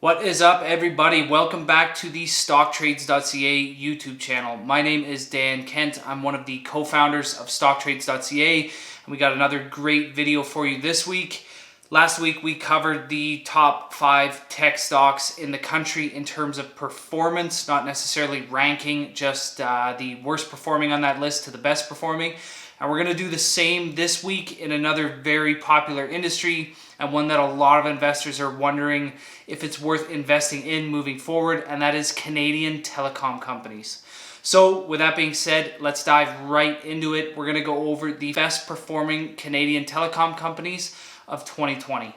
What is up, everybody? Welcome back to the stocktrades.ca YouTube channel. My name is Dan Kent. I'm one of the co-founders of stocktrades.ca, and we got another great video for you this week. Last week we covered the top 5 tech stocks in the country in terms of performance, not necessarily ranking, just the worst performing on that list to the best performing. And we're going to do the same this week in another very popular industry, and one that a lot of investors are wondering if it's worth investing in moving forward, and that is Canadian telecom companies. So with that being said, let's dive right into it. We're going to go over the best performing Canadian telecom companies of 2020.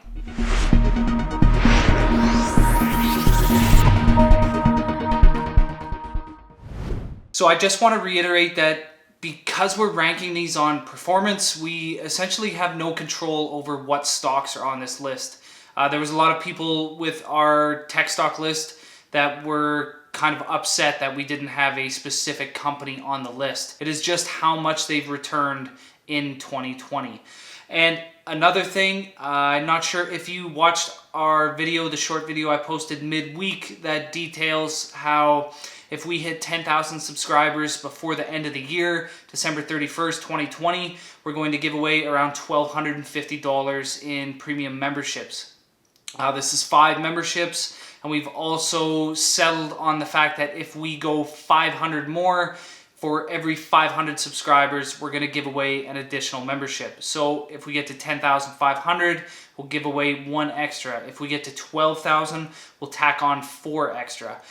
So I just want to reiterate that because we're ranking these on performance, we essentially have no control over what stocks are on this list. There was a lot of people with our tech stock list that were kind of upset that we didn't have a specific company on the list. It is just how much they've returned in 2020. And another thing, I'm not sure if you watched our video, the short video I posted midweek that details how if we hit 10,000 subscribers before the end of the year, December 31st, 2020, we're going to give away around $1,250 in premium memberships. This is 5 memberships, and we've also settled on the fact that if we go 500 more, for every 500 subscribers, we're going to give away an additional membership. So if we get to 10,500, we'll give away 1 extra. If we get to 12,000, we'll tack on 4 extra.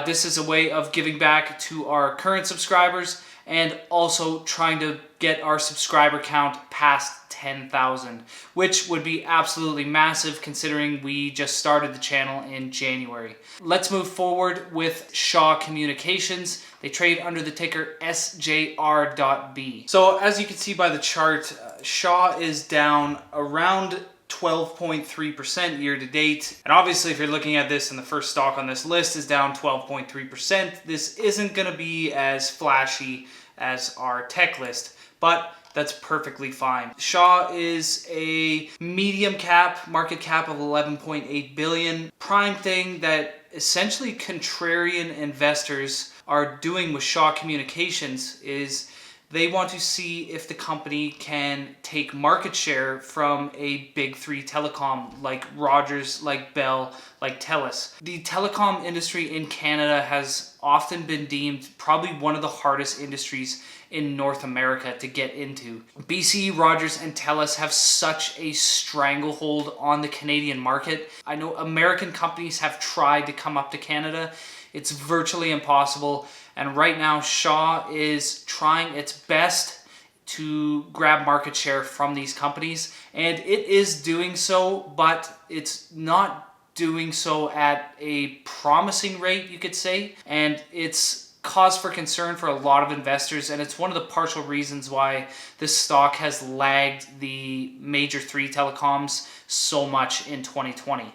This is a way of giving back to our current subscribers and also trying to get our subscriber count past 10,000, which would be absolutely massive considering we just started the channel in January. Let's move forward with Shaw Communications. They trade under the ticker SJR.B. So as you can see by the chart, Shaw is down around 12.3% year to date. And obviously if you're looking at this and the first stock on this list is down 12.3%, this isn't going to be as flashy as our tech list, but that's perfectly fine. Shaw is a medium cap, market cap of 11.8 billion. Prime thing that essentially contrarian investors are doing with Shaw Communications is they want to see if the company can take market share from a big 3 telecom like Rogers, like Bell, like Telus. The telecom industry in Canada has often been deemed probably one of the hardest industries in North America to get into. BCE, Rogers, and Telus have such a stranglehold on the Canadian market. I know American companies have tried to come up to Canada. It's virtually impossible. And right now, Shaw is trying its best to grab market share from these companies. And it is doing so, but it's not doing so at a promising rate, you could say. And it's cause for concern for a lot of investors. And it's one of the partial reasons why this stock has lagged the major 3 telecoms so much in 2020.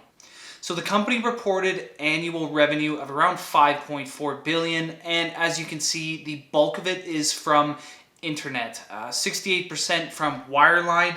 So the company reported annual revenue of around 5.4 billion, and as you can see, the bulk of it is from internet. 68% from wireline,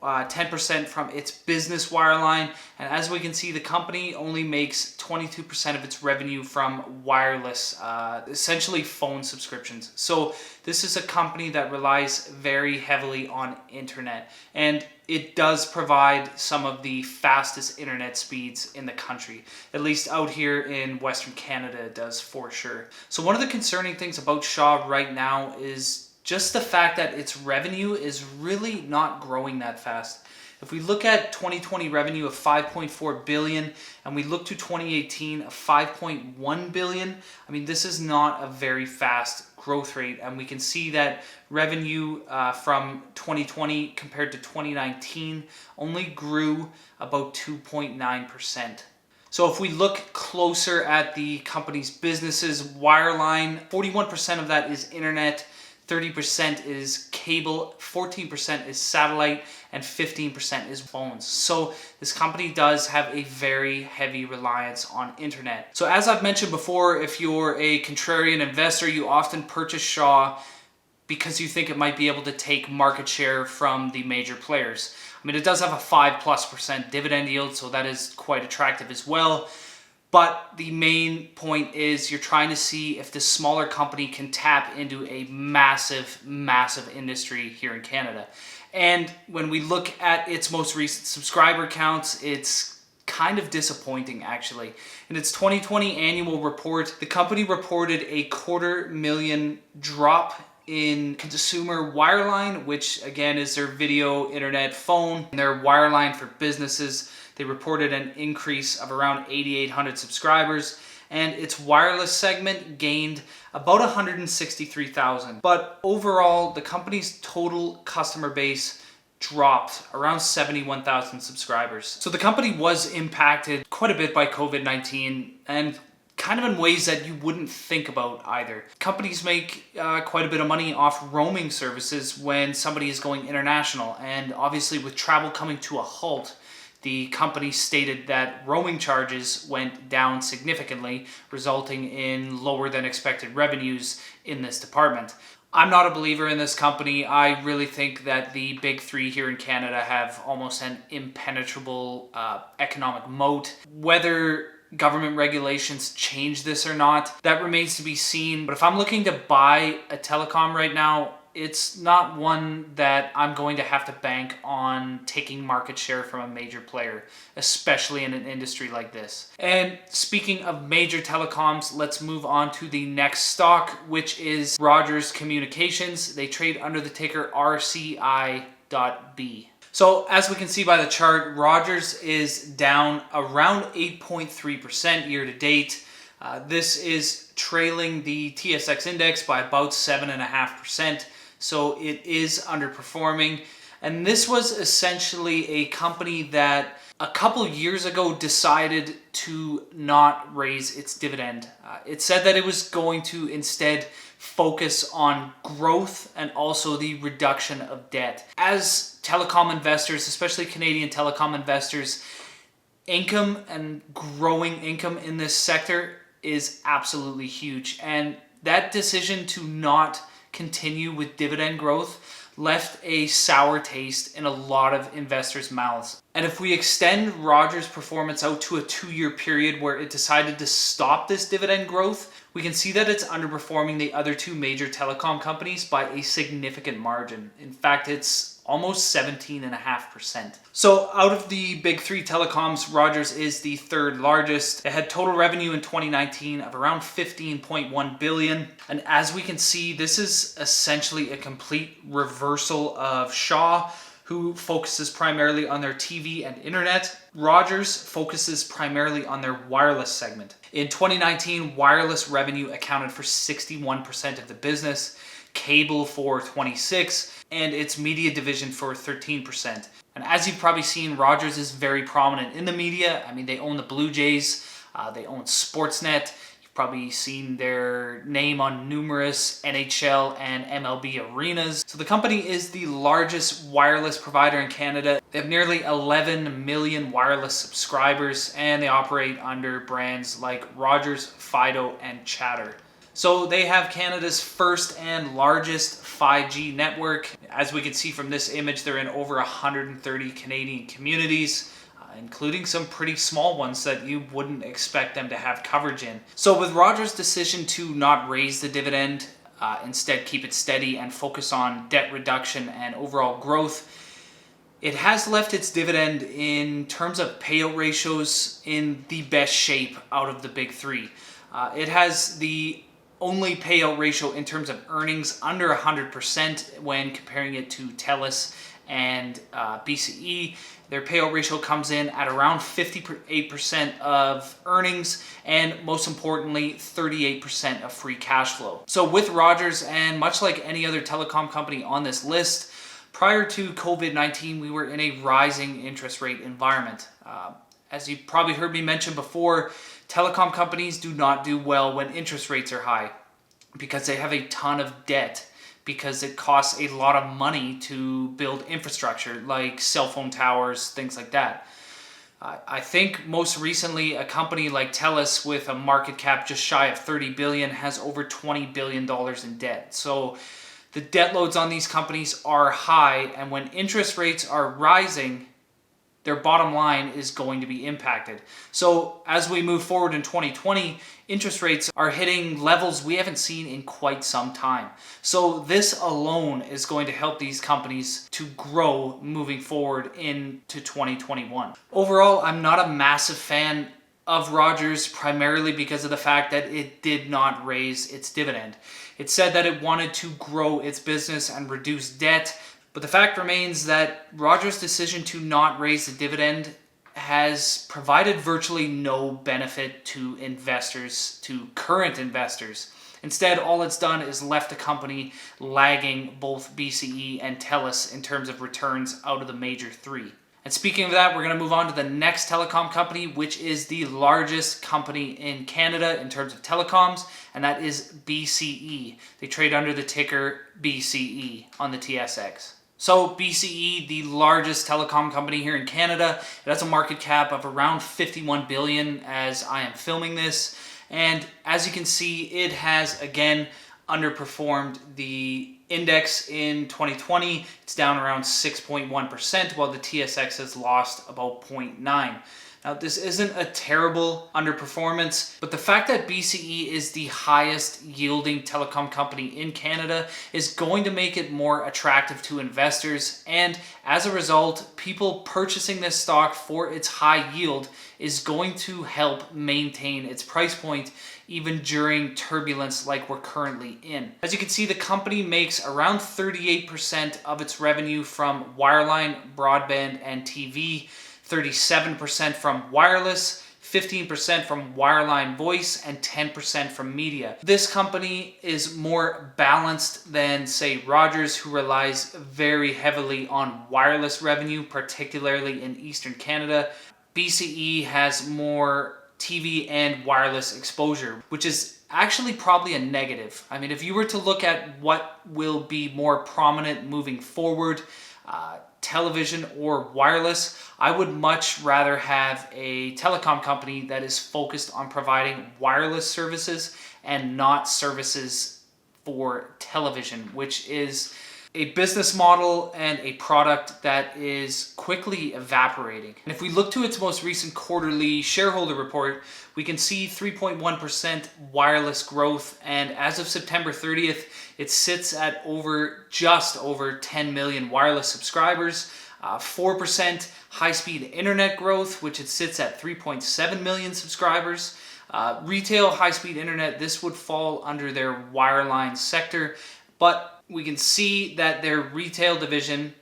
10% from its business wireline, and as we can see, the company only makes 22% of its revenue from wireless, essentially phone subscriptions. So this is a company that relies very heavily on internet, and it does provide some of the fastest internet speeds in the country. At least out here in Western Canada it does for sure. So one of the concerning things about Shaw right now is just the fact that its revenue is really not growing that fast. If we look at 2020 revenue of 5.4 billion and we look to 2018 of 5.1 billion, I mean, this is not a very fast growth rate. And we can see that revenue from 2020 compared to 2019 only grew about 2.9%. So if we look closer at the company's businesses, wireline, 41% of that is internet, 30% is cable, 14% is satellite, and 15% is phones. So this company does have a very heavy reliance on internet. So as I've mentioned before, if you're a contrarian investor, you often purchase Shaw because you think it might be able to take market share from the major players. I mean, it does have a 5+% dividend yield, so that is quite attractive as well. But the main point is you're trying to see if the smaller company can tap into a massive, massive industry here in Canada. And when we look at its most recent subscriber counts, it's kind of disappointing actually. In its 2020 annual report, the company reported a 250,000 drop in consumer wireline, which again is their video, internet, phone, and their wireline for businesses. They reported an increase of around 8,800 subscribers, and its wireless segment gained about 163,000. But overall, the company's total customer base dropped around 71,000 subscribers. So the company was impacted quite a bit by COVID-19, and kind of in ways that you wouldn't think about either. Companies make quite a bit of money off roaming services when somebody is going international, and obviously with travel coming to a halt, the company stated that roaming charges went down significantly, resulting in lower than expected revenues in this department. I'm not a believer in this company. I really think that the big three here in Canada have almost an impenetrable economic moat. Whether government regulations change this or not, that remains to be seen. But if I'm looking to buy a telecom right now, it's not one that I'm going to have to bank on taking market share from a major player, especially in an industry like this. And speaking of major telecoms, let's move on to the next stock, which is Rogers Communications. They trade under the ticker RCI.B. So as we can see by the chart, Rogers is down around 8.3% year to date. This is trailing the TSX index by about 7.5%. So it is underperforming. And this was essentially a company that a couple years ago decided to not raise its dividend. It said that it was going to instead focus on growth and also the reduction of debt. As telecom investors, especially Canadian telecom investors, income and growing income in this sector is absolutely huge. And that decision to not continue with dividend growth left a sour taste in a lot of investors' mouths. And if we extend Rogers' performance out to a 2-year period where it decided to stop this dividend growth, we can see that it's underperforming the other two major telecom companies by a significant margin. In fact, it's almost 17.5%. So out of the big three telecoms, Rogers is the third largest. It had total revenue in 2019 of around 15.1 billion. And as we can see, this is essentially a complete reversal of Shaw, who focuses primarily on their TV and internet. Rogers focuses primarily on their wireless segment. In 2019, wireless revenue accounted for 61% of the business, cable for 26%, and its media division for 13%. And as you've probably seen, Rogers is very prominent in the media. I mean, they own the Blue Jays, they own Sportsnet. You've probably seen their name on numerous NHL and MLB arenas. So the company is the largest wireless provider in Canada. They have nearly 11 million wireless subscribers, and they operate under brands like Rogers, Fido, and Chatter. So they have Canada's first and largest 5G network. As we can see from this image, they're in over 130 Canadian communities, including some pretty small ones that you wouldn't expect them to have coverage in. So with Rogers' decision to not raise the dividend, instead keep it steady and focus on debt reduction and overall growth, it has left its dividend in terms of payout ratios in the best shape out of the big three. It has the only payout ratio in terms of earnings under 100% when comparing it to Telus and BCE. Their payout ratio comes in at around 58% of earnings, and most importantly, 38% of free cash flow. So with Rogers, and much like any other telecom company on this list, prior to COVID-19, we were in a rising interest rate environment. As you probably heard me mention before, telecom companies do not do well when interest rates are high because they have a ton of debt, because it costs a lot of money to build infrastructure like cell phone towers, things like that. I think most recently a company like Telus with a market cap just shy of 30 billion has over $20 billion in debt. So the debt loads on these companies are high, and when interest rates are rising, their bottom line is going to be impacted. So as we move forward in 2020, interest rates are hitting levels we haven't seen in quite some time. So this alone is going to help these companies to grow moving forward into 2021. Overall, I'm not a massive fan of Rogers, primarily because of the fact that it did not raise its dividend. It said that it wanted to grow its business and reduce debt, but the fact remains that Rogers' decision to not raise the dividend has provided virtually no benefit to investors, to current investors. Instead, all it's done is left the company lagging both BCE and Telus in terms of returns out of the major three. And speaking of that, we're going to move on to the next telecom company, which is the largest company in Canada in terms of telecoms, and that is BCE. They trade under the ticker BCE on the TSX. So BCE, the largest telecom company here in Canada, it has a market cap of around 51 billion as I am filming this. And as you can see, it has again underperformed the index in 2020. It's down around 6.1%, while the TSX has lost about 0.9%. Now, this isn't a terrible underperformance, but the fact that BCE is the highest yielding telecom company in Canada is going to make it more attractive to investors. And as a result, people purchasing this stock for its high yield is going to help maintain its price point even during turbulence like we're currently in. As you can see, the company makes around 38% of its revenue from wireline, broadband, and TV, 37% from wireless, 15% from wireline voice, and 10% from media. This company is more balanced than, say, Rogers, who relies very heavily on wireless revenue, particularly in Eastern Canada. BCE has more TV and wireless exposure, which is actually probably a negative. I mean, if you were to look at what will be more prominent moving forward, television or wireless, I would much rather have a telecom company that is focused on providing wireless services and not services for television, which is a business model and a product that is quickly evaporating. And if we look to its most recent quarterly shareholder report, we can see 3.1% wireless growth, and as of September 30th, it sits at just over 10 million wireless subscribers, 4% high-speed internet growth, which it sits at 3.7 million subscribers. Retail high-speed internet, this would fall under their wireline sector, but we can see that their retail division,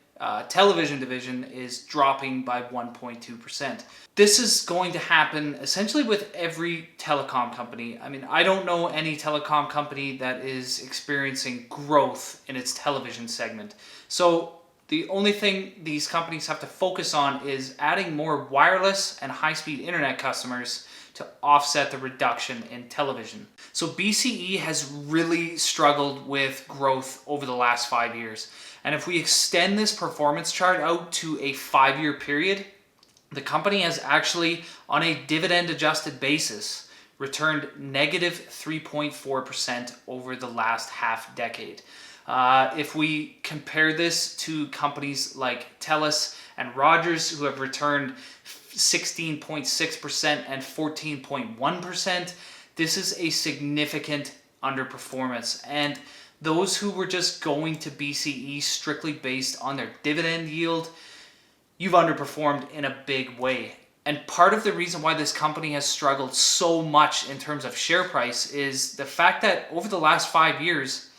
television division, is dropping by 1.2%. This is going to happen essentially with every telecom company. I mean, I don't know any telecom company that is experiencing growth in its television segment. So the only thing these companies have to focus on is adding more wireless and high-speed internet customers to offset the reduction in television. So BCE has really struggled with growth over the last 5 years. And if we extend this performance chart out to a 5-year period, the company has actually, on a dividend adjusted basis, returned negative 3.4% over the last half decade. If we compare this to companies like Telus and Rogers, who have returned 16.6% and 14.1%, this is a significant underperformance. And those who were just going to BCE strictly based on their dividend yield, you've underperformed in a big way. And part of the reason why this company has struggled so much in terms of share price is the fact that over the last 5 years,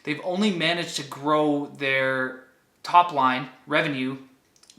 they've only managed to grow their top line revenue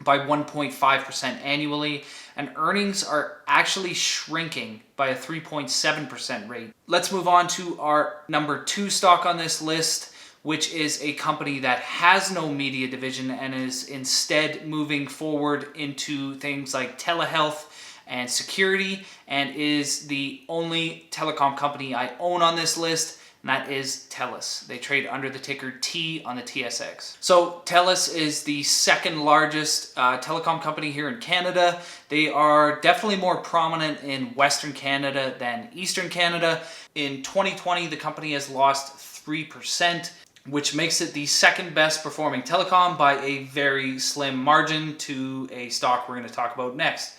by 1.5% annually, and earnings are actually shrinking by a 3.7% rate. Let's move on to our number 2 stock on this list, which is a company that has no media division and is instead moving forward into things like telehealth and security, and is the only telecom company I own on this list, and that is Telus. They trade under the ticker T on the TSX. So Telus is the second largest telecom company here in Canada. They are definitely more prominent in Western Canada than Eastern Canada. In 2020, the company has lost 3%. which makes it the second best performing telecom by a very slim margin to a stock we're going to talk about next.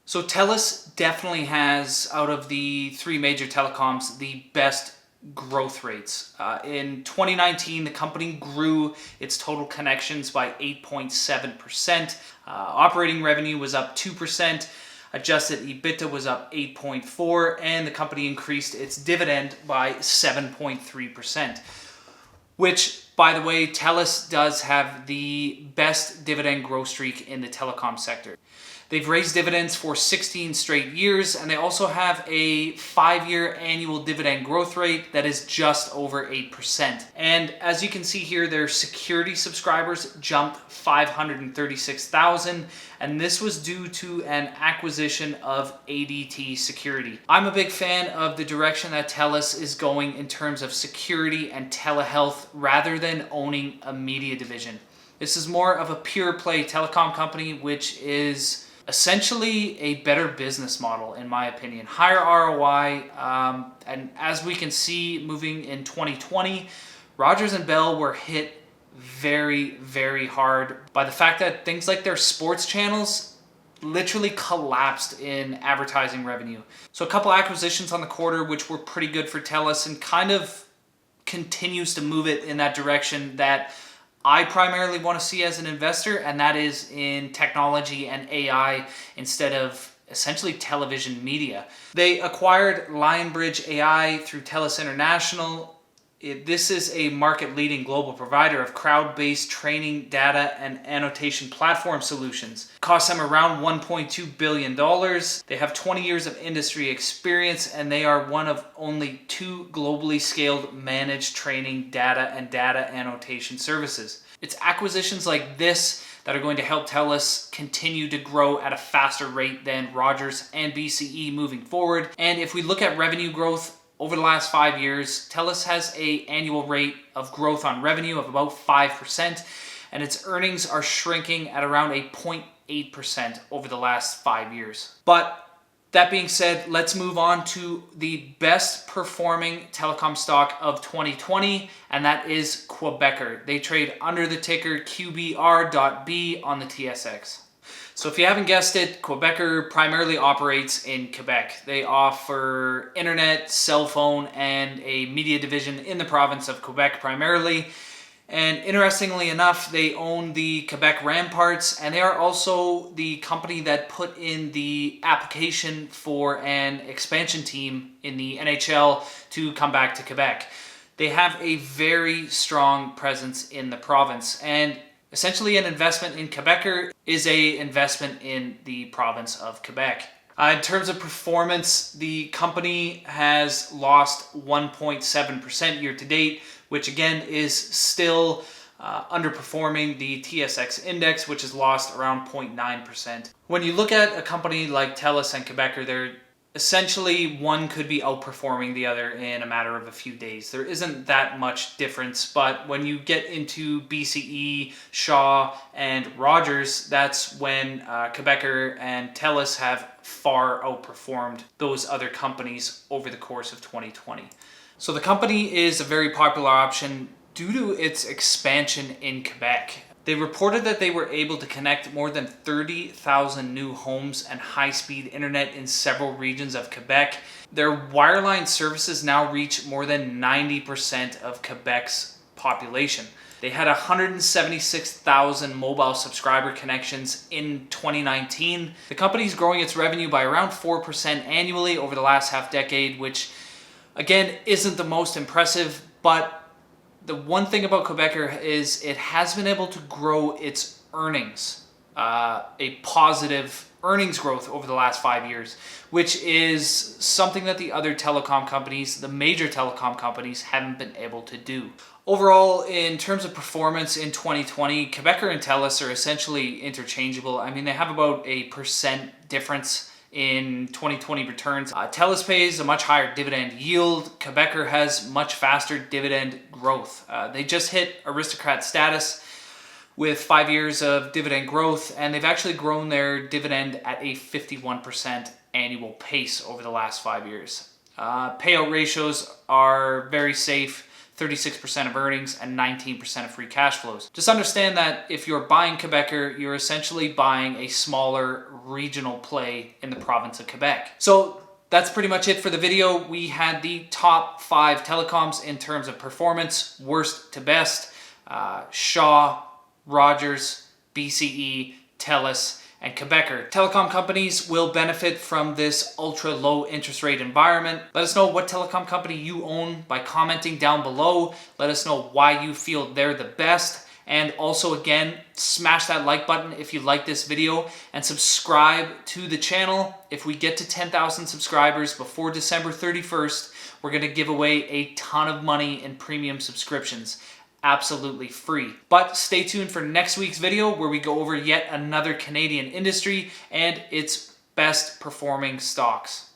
So Telus definitely has, out of the three major telecoms, the best growth rates. In 2019, the company grew its total connections by 8.7%. Operating revenue was up 2%. Adjusted EBITDA was up 8.4%, and the company increased its dividend by 7.3%. Which, by the way, Telus does have the best dividend growth streak in the telecom sector. They've raised dividends for 16 straight years, and they also have a 5-year annual dividend growth rate that is just over 8%. And as you can see here, their security subscribers jumped 536,000, and this was due to an acquisition of ADT Security. I'm a big fan of the direction that Telus is going in terms of security and telehealth rather than owning a media division. This is more of a pure play telecom company, which is essentially a better business model, in my opinion. Higher ROI, and as we can see moving in 2020, Rogers and Bell were hit very, very hard by the fact that things like their sports channels literally collapsed in advertising revenue. So a couple acquisitions on the quarter, which were pretty good for Telus and kind of continues to move it in that direction that I primarily want to see as an investor, and that is in technology and AI instead of essentially television media. They acquired Lionbridge AI through Telus International. This is a market-leading global provider of crowd-based training, data, and annotation platform solutions. It costs them around $1.2 billion. They have 20 years of industry experience, and they are one of only 2 globally scaled managed training, data, and data annotation services. It's acquisitions like this that are going to help Telus continue to grow at a faster rate than Rogers and BCE moving forward. And if we look at revenue growth, over the last 5 years, Telus has an annual rate of growth on revenue of about 5%, and its earnings are shrinking at around a 0.8% over the last 5 years. But that being said, let's move on to the best performing telecom stock of 2020, and that is Quebecor. They trade under the ticker QBR.B on the TSX. So if you haven't guessed it, Quebecor primarily operates in Quebec. They offer internet, cell phone, and a media division in the province of Quebec primarily. And interestingly enough, they own the Quebec Ramparts, and they are also the company that put in the application for an expansion team in the NHL to come back to Quebec. They have a very strong presence in the province, and essentially an investment in Quebecor is an investment in the province of Quebec. In terms of performance, the company has lost 1.7% year to date, which again is still underperforming the TSX index, which has lost around 0.9%. When you look at a company like Telus and Quebecor, they're essentially one could be outperforming the other in a matter of a few days. There isn't that much difference, but when you get into BCE, Shaw, and Rogers, that's when Quebecor and Telus have far outperformed those other companies over the course of 2020. So the company is a very popular option due to its expansion in Quebec. They reported that they were able to connect more than 30,000 new homes and high-speed internet in several regions of Quebec. Their wireline services now reach more than 90% of Quebec's population. They had 176,000 mobile subscriber connections in 2019. The company's growing its revenue by around 4% annually over the last half decade, which again isn't the most impressive, but the one thing about Quebecor is it has been able to grow its earnings, a positive earnings growth over the last 5 years, which is something that the other telecom companies, the major telecom companies, haven't been able to do. Overall, in terms of performance in 2020, Quebecor and Telus are essentially interchangeable. I mean, they have about a % difference in 2020 returns. Telus pays a much higher dividend yield. Quebecor has much faster dividend growth. They just hit aristocrat status with 5 years of dividend growth, and they've actually grown their dividend at a 51% annual pace over the last 5 years. Payout ratios are very safe, 36% of earnings, and 19% of free cash flows. Just understand that if you're buying Quebecor, you're essentially buying a smaller regional play in the province of Quebec. So that's pretty much it for the video. We had the top 5 telecoms in terms of performance, worst to best. Shaw, Rogers, BCE, Telus, and Quebecor. Telecom companies will benefit from this ultra low interest rate environment. Let us know what telecom company you own by commenting down below. Let us know why you feel they're the best. And also, again, smash that like button if you like this video and subscribe to the channel. If we get to 10,000 subscribers before December 31st, we're going to give away a ton of money in premium subscriptions. Absolutely free. But stay tuned for next week's video where we go over yet another Canadian industry and its best performing stocks.